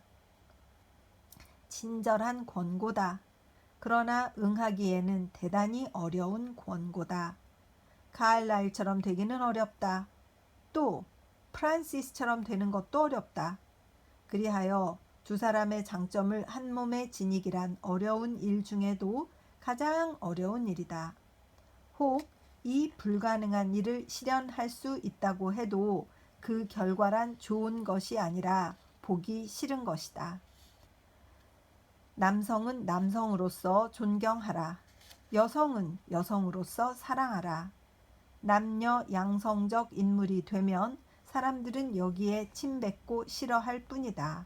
S1: 친절한 권고다. 그러나 응하기에는 대단히 어려운 권고다. 카알라일처럼 되기는 어렵다. 또 프란시스처럼 되는 것도 어렵다. 그리하여 두 사람의 장점을 한 몸에 지니기란 어려운 일 중에도 가장 어려운 일이다. 혹 이 불가능한 일을 실현할 수 있다고 해도 그 결과란 좋은 것이 아니라 보기 싫은 것이다. 남성은 남성으로서 존경하라. 여성은 여성으로서 사랑하라. 남녀 양성적 인물이 되면 사람들은 여기에 침뱉고 싫어할 뿐이다.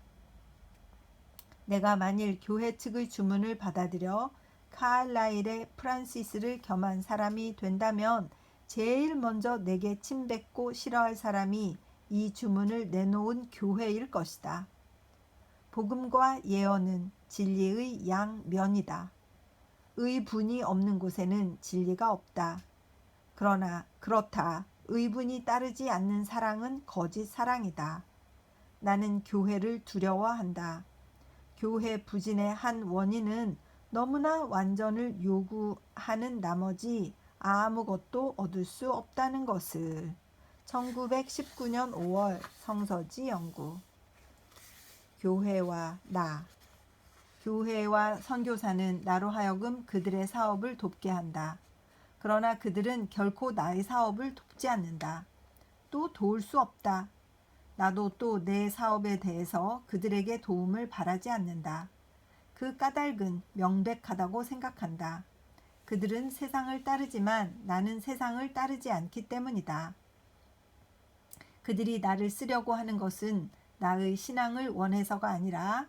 S1: 내가 만일 교회 측의 주문을 받아들여 카알라일의 프란시스를 겸한 사람이 된다면 제일 먼저 내게 침뱉고 싫어할 사람이 이 주문을 내놓은 교회일 것이다. 복음과 예언은 진리의 양면이다. 의분이 없는 곳에는 진리가 없다. 그러나 그렇다. 의분이 따르지 않는 사랑은 거짓 사랑이다. 나는 교회를 두려워한다. 교회 부진의 한 원인은 너무나 완전을 요구하는 나머지 아무것도 얻을 수 없다는 것을. 1919년 5월 성서지 연구. 교회와 나. 교회와 선교사는 나로 하여금 그들의 사업을 돕게 한다. 그러나 그들은 결코 나의 사업을 돕지 않는다. 또 도울 수 없다. 나도 또 내 사업에 대해서 그들에게 도움을 바라지 않는다. 그 까닭은 명백하다고 생각한다. 그들은 세상을 따르지만 나는 세상을 따르지 않기 때문이다. 그들이 나를 쓰려고 하는 것은 나의 신앙을 원해서가 아니라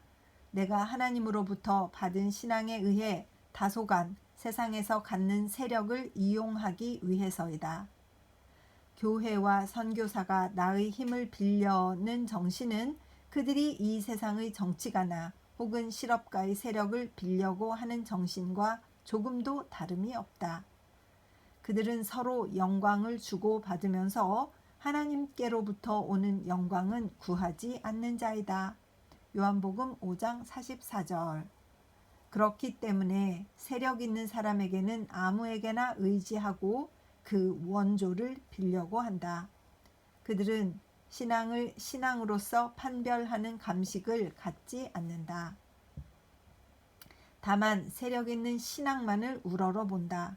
S1: 내가 하나님으로부터 받은 신앙에 의해 다소간 세상에서 갖는 세력을 이용하기 위해서이다. 교회와 선교사가 나의 힘을 빌려는 정신은 그들이 이 세상의 정치가나 혹은 실업가의 세력을 빌려고 하는 정신과 조금도 다름이 없다. 그들은 서로 영광을 주고 받으면서 하나님께로부터 오는 영광은 구하지 않는 자이다. 요한복음 5장 44절. 그렇기 때문에 세력 있는 사람에게는 아무에게나 의지하고 그 원조를 빌려고 한다. 그들은 신앙을 신앙으로서 판별하는 감식을 갖지 않는다. 다만 세력 있는 신앙만을 우러러본다.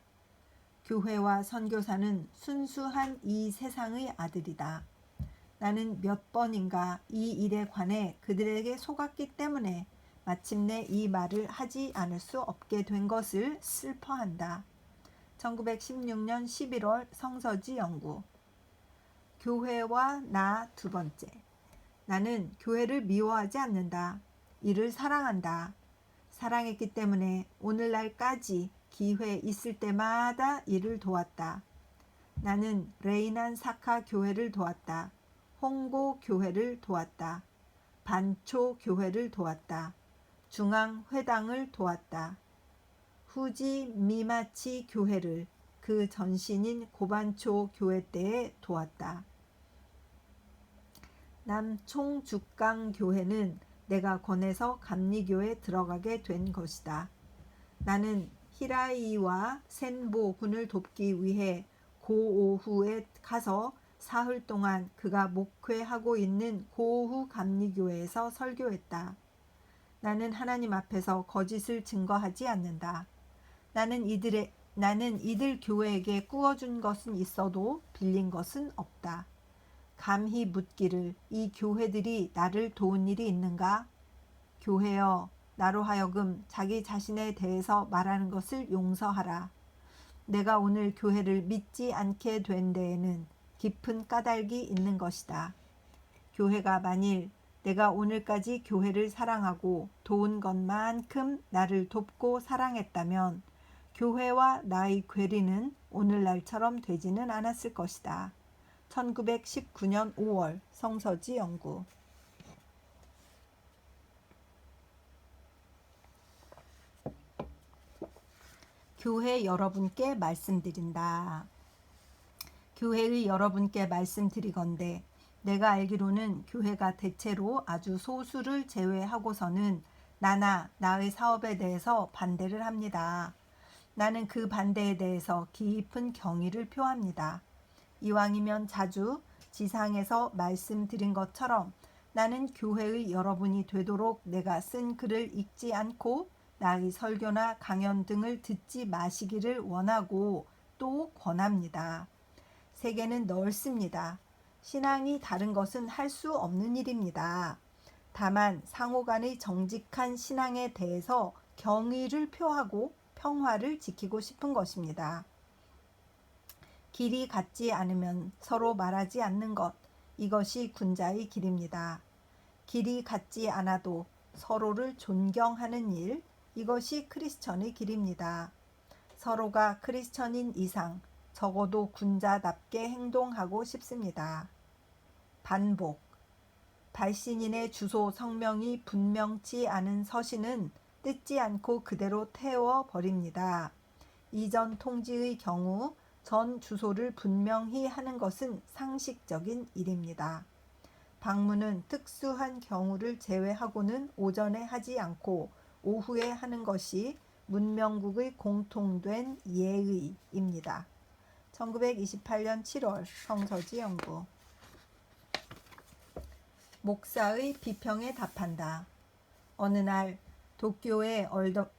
S1: 교회와 선교사는 순수한 이 세상의 아들이다. 나는 몇 번인가 이 일에 관해 그들에게 속았기 때문에 마침내 이 말을 하지 않을 수 없게 된 것을 슬퍼한다. 1916년 11월 성서지 연구. 교회와 나 두 번째. 나는 교회를 미워하지 않는다. 이를 사랑한다. 사랑했기 때문에 오늘날까지 기회 있을 때마다 이를 도왔다. 나는 레이난 사카 교회를 도왔다. 홍고 교회를 도왔다. 반초 교회를 도왔다. 중앙 회당을 도왔다. 후지 미마치 교회를 그 전신인 고반초 교회 때에 도왔다. 남총죽강 교회는 내가 권해서 감리교에 들어가게 된 것이다. 나는 히라이와 센보 군을 돕기 위해 고오후에 가서 사흘 동안 그가 목회하고 있는 고오후 감리교회에서 설교했다. 나는 하나님 앞에서 거짓을 증거하지 않는다. 나는 이들 교회에게 꾸어준 것은 있어도 빌린 것은 없다. 감히 묻기를 이 교회들이 나를 도운 일이 있는가? 교회여, 나로 하여금 자기 자신에 대해서 말하는 것을 용서하라. 내가 오늘 교회를 믿지 않게 된 데에는 깊은 까닭이 있는 것이다. 교회가 만일 내가 오늘까지 교회를 사랑하고 도운 것만큼 나를 돕고 사랑했다면 교회와 나의 괴리는 오늘날처럼 되지는 않았을 것이다. 1919년 5월 성서지 연구. 교회 여러분께 말씀드린다. 교회의 여러분께 말씀드리건대 내가 알기로는 교회가 대체로 아주 소수를 제외하고서는 나나 나의 사업에 대해서 반대를 합니다. 나는 그 반대에 대해서 깊은 경의를 표합니다. 이왕이면 자주 지상에서 말씀드린 것처럼 나는 교회의 여러분이 되도록 내가 쓴 글을 읽지 않고 나의 설교나 강연 등을 듣지 마시기를 원하고 또 권합니다. 세계는 넓습니다. 신앙이 다른 것은 할 수 없는 일입니다. 다만 상호간의 정직한 신앙에 대해서 경의를 표하고 평화를 지키고 싶은 것입니다. 길이 같지 않으면 서로 말하지 않는 것, 이것이 군자의 길입니다. 길이 같지 않아도 서로를 존경하는 일, 이것이 크리스천의 길입니다. 서로가 크리스천인 이상 적어도 군자답게 행동하고 싶습니다. 반복. 발신인의 주소 성명이 분명치 않은 서신은 뜯지 않고 그대로 태워버립니다. 이전 통지의 경우 전 주소를 분명히 하는 것은 상식적인 일입니다. 방문은 특수한 경우를 제외하고는 오전에 하지 않고 오후에 하는 것이 문명국의 공통된 예의입니다. 1928년 7월 성서지 연구. 목사의 비평에 답한다. 어느 날 도쿄의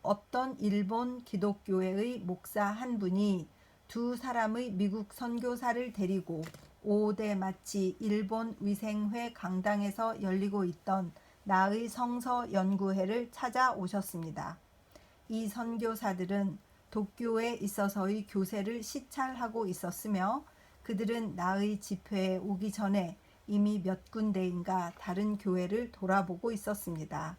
S1: 어떤 일본 기독교회의 목사 한 분이 두 사람의 미국 선교사를 데리고 5대 마치 일본 위생회 강당에서 열리고 있던 나의 성서 연구회를 찾아오셨습니다. 이 선교사들은 도쿄에 있어서의 교세를 시찰하고 있었으며 그들은 나의 집회에 오기 전에 이미 몇 군데인가 다른 교회를 돌아보고 있었습니다.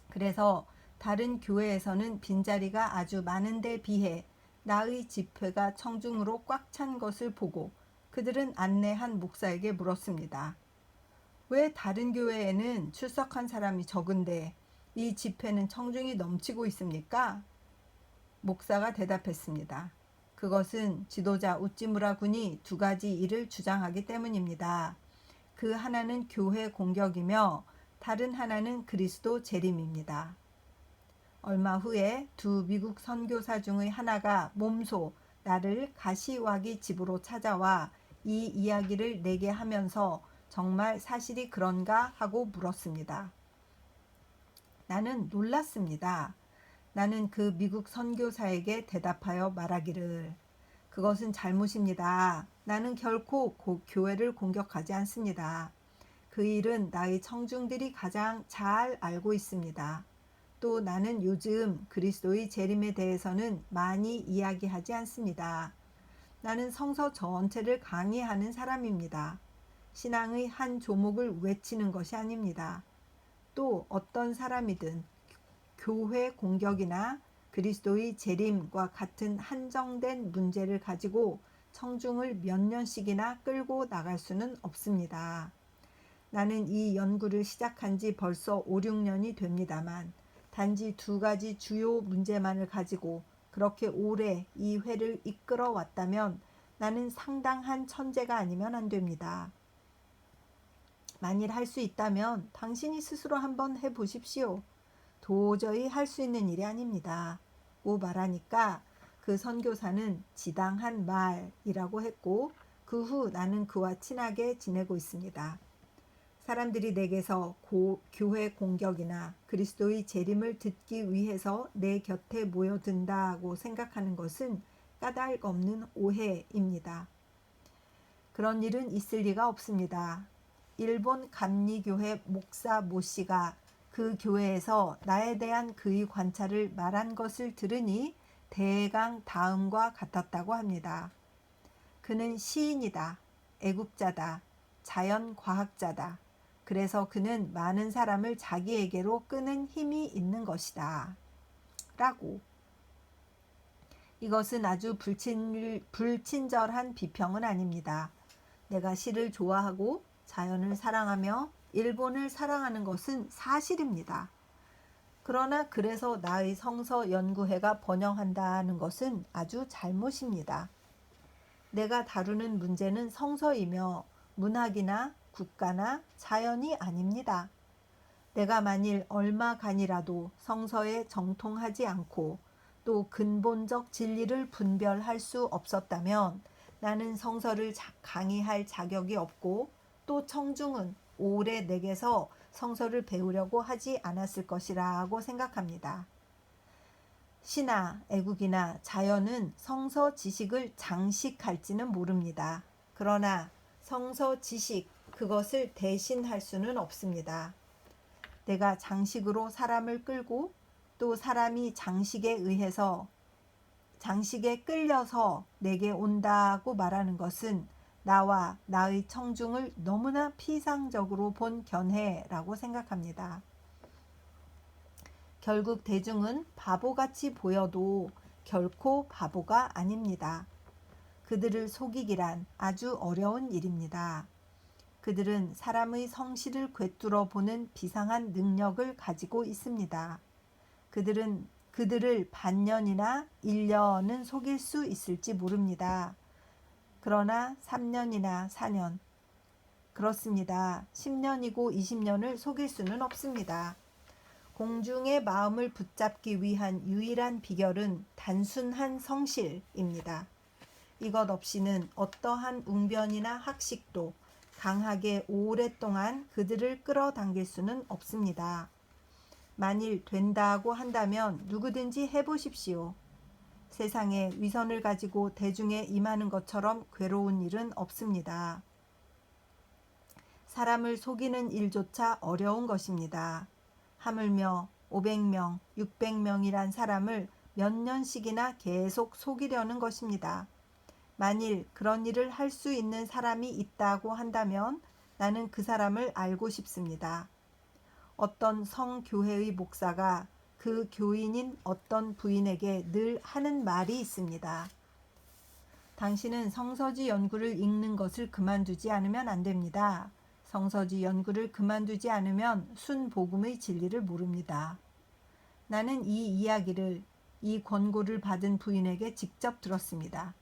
S1: 그래서 다른 교회에서는 빈자리가 아주 많은데 비해 나의 집회가 청중으로 꽉 찬 것을 보고 그들은 안내한 목사에게 물었습니다. 왜 다른 교회에는 출석한 사람이 적은데 이 집회는 청중이 넘치고 있습니까? 목사가 대답했습니다. 그것은 지도자 우찌무라 군이 두 가지 일을 주장하기 때문입니다. 그 하나는 교회 공격이며 다른 하나는 그리스도 재림입니다. 얼마 후에 두 미국 선교사 중의 하나가 몸소 나를 가시와기 집으로 찾아와 이 이야기를 내게 하면서 정말 사실이 그런가 하고 물었습니다. 나는 놀랐습니다. 나는 그 미국 선교사에게 대답하여 말하기를 그것은 잘못입니다. 나는 결코 교회를 공격하지 않습니다. 그 일은 나의 청중들이 가장 잘 알고 있습니다. 또 나는 요즘 그리스도의 재림에 대해서는 많이 이야기하지 않습니다. 나는 성서 전체를 강의하는 사람입니다. 신앙의 한 조목을 외치는 것이 아닙니다. 또 어떤 사람이든 교회 공격이나 그리스도의 재림과 같은 한정된 문제를 가지고 청중을 몇 년씩이나 끌고 나갈 수는 없습니다. 나는 이 연구를 시작한 지 벌써 5, 6년이 됩니다만 단지 두 가지 주요 문제만을 가지고 그렇게 오래 이 회를 이끌어 왔다면 나는 상당한 천재가 아니면 안 됩니다. 만일 할 수 있다면 당신이 스스로 한번 해보십시오. 도저히 할 수 있는 일이 아닙니다. 고 말하니까 그 선교사는 지당한 말이라고 했고 그 후 나는 그와 친하게 지내고 있습니다. 사람들이 내게서 교회 공격이나 그리스도의 재림을 듣기 위해서 내 곁에 모여든다고 생각하는 것은 까닭 없는 오해입니다. 그런 일은 있을 리가 없습니다. 일본 감리교회 목사 모 씨가 그 교회에서 나에 대한 그의 관찰을 말한 것을 들으니 대강 다음과 같았다고 합니다. 그는 시인이다, 애국자다, 자연과학자다. 그래서 그는 많은 사람을 자기에게로 끄는 힘이 있는 것이다. 라고. 이것은 아주 불친절한 비평은 아닙니다. 내가 시를 좋아하고 자연을 사랑하며 일본을 사랑하는 것은 사실입니다. 그러나 그래서 나의 성서 연구회가 번영한다는 것은 아주 잘못입니다. 내가 다루는 문제는 성서이며 문학이나 국가나 자연이 아닙니다. 내가 만일 얼마간이라도 성서에 정통하지 않고 또 근본적 진리를 분별할 수 없었다면 나는 성서를 강의할 자격이 없고 또 청중은 오래 내게서 성서를 배우려고 하지 않았을 것이라고 생각합니다. 시나 애국이나 자연은 성서 지식을 장식할지는 모릅니다. 그러나 성서 지식, 그것을 대신할 수는 없습니다. 내가 장식으로 사람을 끌고 또 사람이 장식에 끌려서 내게 온다고 말하는 것은 나와 나의 청중을 너무나 피상적으로 본 견해라고 생각합니다. 결국 대중은 바보같이 보여도 결코 바보가 아닙니다. 그들을 속이기란 아주 어려운 일입니다. 그들은 사람의 성실을 꿰뚫어 보는 비상한 능력을 가지고 있습니다. 그들을 반년이나 1년은 속일 수 있을지 모릅니다. 그러나 3년이나 4년, 그렇습니다. 10년이고 20년을 속일 수는 없습니다. 공중의 마음을 붙잡기 위한 유일한 비결은 단순한 성실입니다. 이것 없이는 어떠한 웅변이나 학식도 강하게 오랫동안 그들을 끌어당길 수는 없습니다. 만일 된다고 한다면 누구든지 해보십시오. 세상에 위선을 가지고 대중에 임하는 것처럼 괴로운 일은 없습니다. 사람을 속이는 일조차 어려운 것입니다. 하물며 500명, 600명이란 사람을 몇 년씩이나 계속 속이려는 것입니다. 만일 그런 일을 할 수 있는 사람이 있다고 한다면 나는 그 사람을 알고 싶습니다. 어떤 성교회의 목사가 그 교인인 어떤 부인에게 늘 하는 말이 있습니다. 당신은 성서지 연구를 읽는 것을 그만두지 않으면 안 됩니다. 성서지 연구를 그만두지 않으면 순복음의 진리를 모릅니다. 나는 이 이야기를, 이 권고를 받은 부인에게 직접 들었습니다.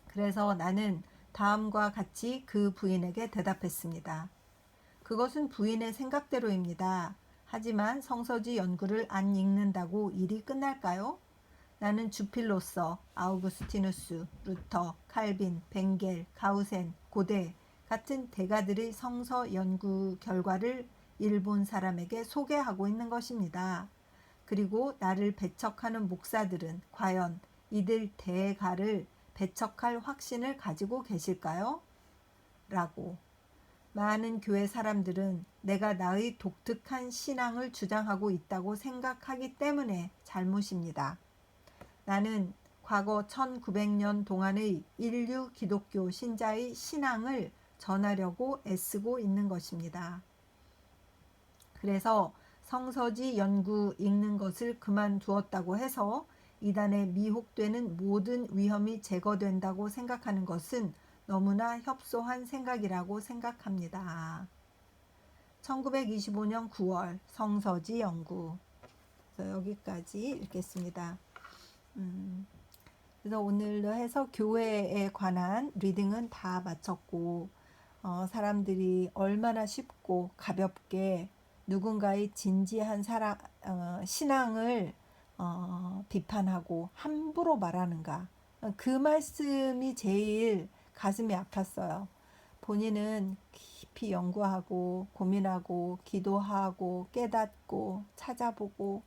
S1: 그래서 나는 다음과 같이 그 부인에게 대답했습니다. 그것은 부인의 생각대로입니다. 하지만 성서지 연구를 안 읽는다고 일이 끝날까요? 나는 주필로서, 아우구스티누스, 루터, 칼빈, 벵겔, 가우센, 고데 같은 대가들의 성서 연구 결과를 일본 사람에게 소개하고 있는 것입니다. 그리고 나를 배척하는 목사들은 과연 이들 대가를 배척할 확신을 가지고 계실까요? 라고. 많은 교회 사람들은 내가 나의 독특한 신앙을 주장하고 있다고 생각하기 때문에 잘못입니다. 나는 과거 1900년 동안의 인류 기독교 신자의 신앙을 전하려고 애쓰고 있는 것입니다. 그래서 성서지 연구 읽는 것을 그만두었다고 해서 이단에 미혹되는 모든 위험이 제거된다고 생각하는 것은 너무나 협소한 생각이라고 생각합니다. 1925년 9월 성서지 연구. 그래서 여기까지 읽겠습니다. 그래서 오늘로 해서 교회에 관한 리딩은 다 마쳤고, 사람들이 얼마나 쉽고 가볍게 누군가의 진지한 신앙을 비판하고 함부로 말하는가. 그 말씀이 제일 가슴이 아팠어요. 본인은 깊이 연구하고 고민하고 기도하고 깨닫고 찾아보고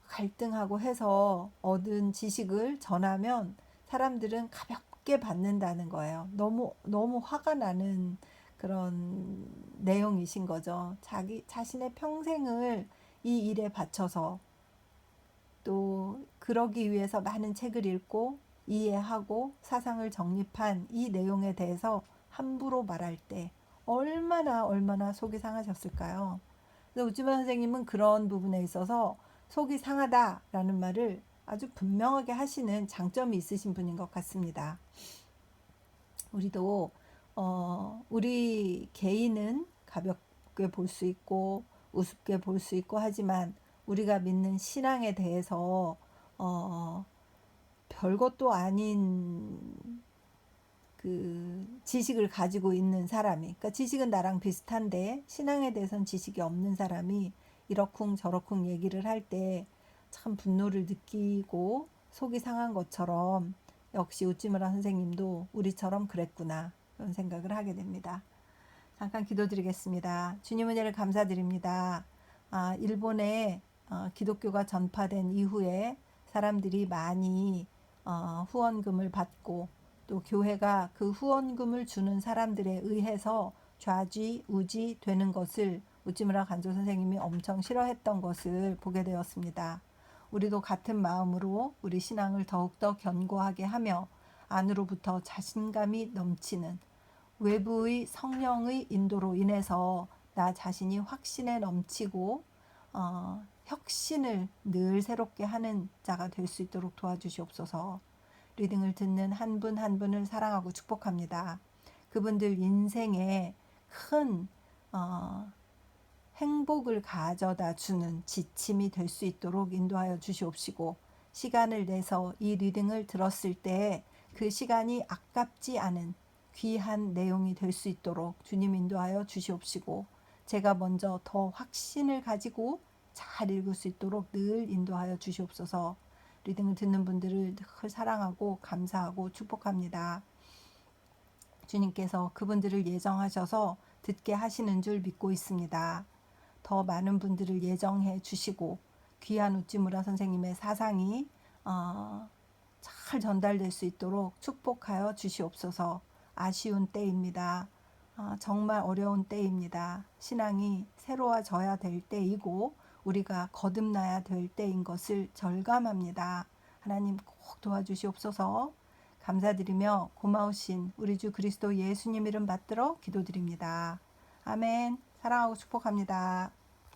S1: 갈등하고 해서 얻은 지식을 전하면 사람들은 가볍게 받는다는 거예요. 너무 화가 나는 그런 내용이신 거죠. 자신의 평생을 이 일에 바쳐서 또 그러기 위해서 많은 책을 읽고 이해하고 사상을 정립한 이 내용에 대해서 함부로 말할 때 얼마나 속이 상하셨을까요? 그래서 우즈마 선생님은 그런 부분에 있어서 속이 상하다라는 말을 아주 분명하게 하시는 장점이 있으신 분인 것 같습니다. 우리도 우리 개인은 가볍게 볼 수 있고 우습게 볼 수 있고 하지만 우리가 믿는 신앙에 대해서 별것도 아닌 그 지식을 가지고 있는 사람이, 그러니까 지식은 나랑 비슷한데 신앙에 대해서는 지식이 없는 사람이 이러쿵 저러쿵 얘기를 할 때 참 분노를 느끼고 속이 상한 것처럼 역시 우찌무라 선생님도 우리처럼 그랬구나 그런 생각을 하게 됩니다. 잠깐 기도드리겠습니다. 주님 은혜를 감사드립니다. 일본에 기독교가 전파된 이후에 사람들이 많이 후원금을 받고 또 교회가 그 후원금을 주는 사람들에 의해서 좌지우지 되는 것을 우찌무라 간조 선생님이 엄청 싫어했던 것을 보게 되었습니다. 우리도 같은 마음으로 우리 신앙을 더욱더 견고하게 하며 안으로부터 자신감이 넘치는 외부의 성령의 인도로 인해서 나 자신이 확신에 넘치고 혁신을 늘 새롭게 하는 자가 될 수 있도록 도와주시옵소서. 리딩을 듣는 한 분 한 분을 사랑하고 축복합니다. 그분들 인생에 큰 행복을 가져다 주는 지침이 될 수 있도록 인도하여 주시옵시고 시간을 내서 이 리딩을 들었을 때 그 시간이 아깝지 않은 귀한 내용이 될 수 있도록 주님 인도하여 주시옵시고 제가 먼저 더 확신을 가지고 잘 읽을 수 있도록 늘 인도하여 주시옵소서. 리딩을 듣는 분들을 늘 사랑하고 감사하고 축복합니다. 주님께서 그분들을 예정하셔서 듣게 하시는 줄 믿고 있습니다. 더 많은 분들을 예정해 주시고 귀한 우찌무라 선생님의 사상이 잘 전달될 수 있도록 축복하여 주시옵소서. 아쉬운 때입니다. 정말 어려운 때입니다. 신앙이 새로워져야 될 때이고 우리가 거듭나야 될 때인 것을 절감합니다. 하나님 꼭 도와주시옵소서. 감사드리며 고마우신 우리 주 그리스도 예수님 이름 받들어 기도드립니다. 아멘. 사랑하고 축복합니다.